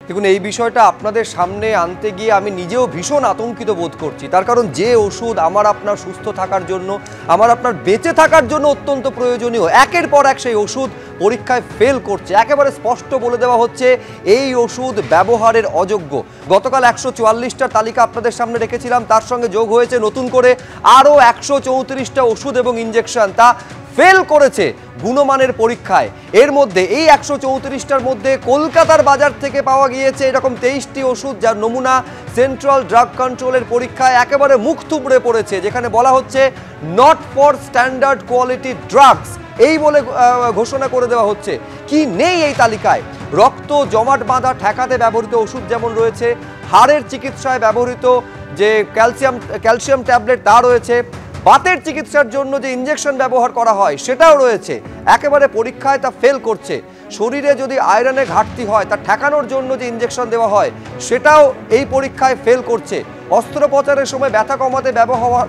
দেখুন, এই বিষয়টা আপনাদের সামনে আনতে গিয়ে আমি নিজেও ভীষণ আতঙ্কিত বোধ করছি। তার কারণ যে ওষুধ আমার আপনার সুস্থ থাকার জন্য, আমার আপনার বেঁচে থাকার জন্য অত্যন্ত প্রয়োজনীয়, একের পর এক সেই ওষুধ পরীক্ষায় ফেল করছে। একেবারে স্পষ্ট বলে দেওয়া হচ্ছে এই ওষুধ ব্যবহারের অযোগ্য। গতকাল 144টার তালিকা আপনাদের সামনে রেখেছিলাম, তার সঙ্গে যোগ হয়েছে নতুন করে আরও 134টা ওষুধ এবং ইঞ্জেকশন, তা ফেল করেছে গুণমানের পরীক্ষায়। এর মধ্যে এই 134টার মধ্যে কলকাতার বাজার থেকে পাওয়া গিয়েছে এরকম 23টি ওষুধ, যার নমুনা সেন্ট্রাল ড্রাগ কন্ট্রোলের পরীক্ষায় একেবারে মুখ থুবড়ে পড়েছে, যেখানে বলা হচ্ছে not for standard quality drugs, এই বলে ঘোষণা করে দেওয়া হচ্ছে। কি নেই এই তালিকায়? রক্ত জমাট বাঁধা ঠেকাতে ব্যবহৃত ওষুধ যেমন রয়েছে, হাড়ের চিকিৎসায় ব্যবহৃত যে ক্যালসিয়াম ট্যাবলেট তা রয়েছে, বাতের চিকিৎসার জন্য যে ইঞ্জেকশন ব্যবহার করা হয় সেটাও রয়েছে। একেবারে পরীক্ষায় তা ফেল করছে। শরীরে যদি আয়রনের ঘাটতি হয় তা ঠেকানোর জন্য যে ইঞ্জেকশন দেওয়া হয় সেটাও এই পরীক্ষায় ফেল করছে। অস্ত্রোপচারের সময় ব্যথা কমাতে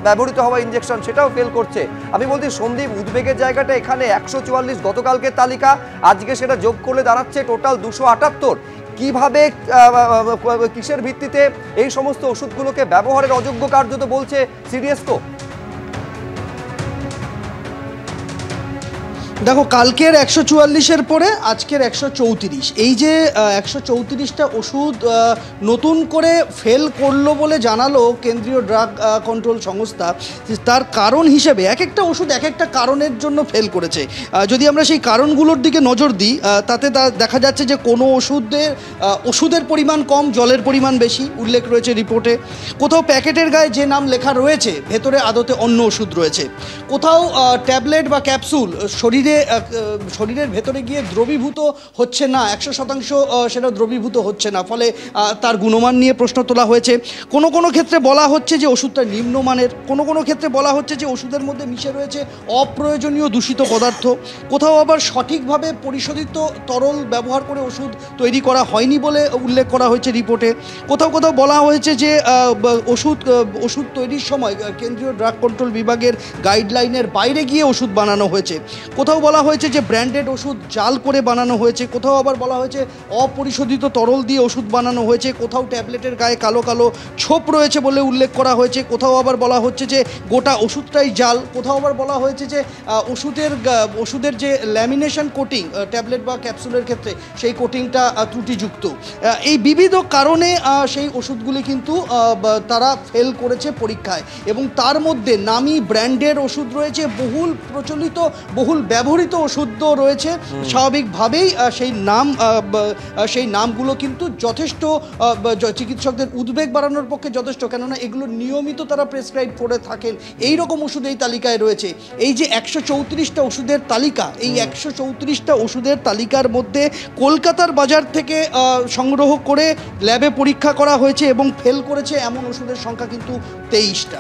ব্যবহৃত হওয়া ইঞ্জেকশন সেটাও ফেল করছে। আমি বলছি সন্দীপ, উদ্বেগের জায়গাটা এখানে 144 গতকালকের তালিকা, আজকে সেটা যোগ করলে দাঁড়াচ্ছে টোটাল 278। কিভাবে, কিসের ভিত্তিতে এই সমস্ত ওষুধগুলোকে ব্যবহারের অযোগ্য কার্যত বলছে সিডিএসকো? দেখো, কালকের 144-এর পরে আজকের 134, এই যে 134টা ওষুধ নতুন করে ফেল করলো বলে জানালো কেন্দ্রীয় ড্রাগ কন্ট্রোল সংস্থা, তার কারণ হিসেবে এক একটা ওষুধ এক একটা কারণের জন্য ফেল করেছে। যদি আমরা সেই কারণগুলোর দিকে নজর দিই, তাতে দেখা যাচ্ছে যে কোনো ওষুধের পরিমাণ কম, জলের পরিমাণ বেশি উল্লেখ রয়েছে রিপোর্টে। কোথাও প্যাকেটের গায়ে যে নাম লেখা রয়েছে ভেতরে আদতে অন্য ওষুধ রয়েছে। কোথাও ট্যাবলেট বা ক্যাপসুল শরীরের ভেতরে গিয়ে দ্রবীভূত হচ্ছে না, 100% সেটা দ্রবীভূত হচ্ছে না, ফলে তার গুণমান নিয়ে প্রশ্ন তোলা হয়েছে। কোনো কোনো ক্ষেত্রে বলা হচ্ছে যে ওষুধটা নিম্নমানের, কোনো কোনো ক্ষেত্রে বলা হচ্ছে যে ওষুধের মধ্যে মিশে রয়েছে অপ্রয়োজনীয় দূষিত পদার্থ। কোথাও আবার সঠিকভাবে পরিশোধিত তরল ব্যবহার করে ওষুধ তৈরি করা হয়নি বলে উল্লেখ করা হয়েছে রিপোর্টে। কোথাও কোথাও বলা হয়েছে যে ওষুধ তৈরির সময় কেন্দ্রীয় ড্রাগ কন্ট্রোল বিভাগের গাইডলাইনের বাইরে গিয়ে ওষুধ বানানো হয়েছে। কোথাও বলা হয়েছে যে ব্র্যান্ডেড ওষুধ জাল করে বানানো হয়েছে। কোথাও আবার বলা হয়েছে অপরিশোধিত তরল দিয়ে ওষুধ বানানো হয়েছে। কোথাও ট্যাবলেটের গায়ে কালো কালো ছোপ রয়েছে বলে উল্লেখ করা হয়েছে। কোথাও আবার বলা হচ্ছে যে গোটা ওষুধটাই জাল। কোথাও আবার বলা হয়েছে যে ওষুধের যে ল্যামিনেশন কোটিং ট্যাবলেট বা ক্যাপসুলের ক্ষেত্রে সেই কোটিংটা ত্রুটিযুক্ত। এই বিবিধ কারণে সেই ওষুধগুলি কিন্তু তারা ফেল করেছে পরীক্ষায়। এবং তার মধ্যে নামি ব্র্যান্ডের ওষুধ রয়েছে, বহুল প্রচলিত বহুল ব্যবহৃত ওষুধও রয়েছে। স্বাভাবিকভাবেই সেই নামগুলো কিন্তু যথেষ্ট চিকিৎসকদের উদ্বেগ বাড়ানোর পক্ষে যথেষ্ট, কেননা এগুলো নিয়মিত তারা প্রেসক্রাইব করে থাকেন। এই রকম ওষুধ এই তালিকায় রয়েছে। এই যে 134টা ওষুধের তালিকা, এই 134টা ওষুধের তালিকার মধ্যে কলকাতার বাজার থেকে সংগ্রহ করে ল্যাবে পরীক্ষা করা হয়েছে এবং ফেল করেছে এমন ওষুধের সংখ্যা কিন্তু 23টা।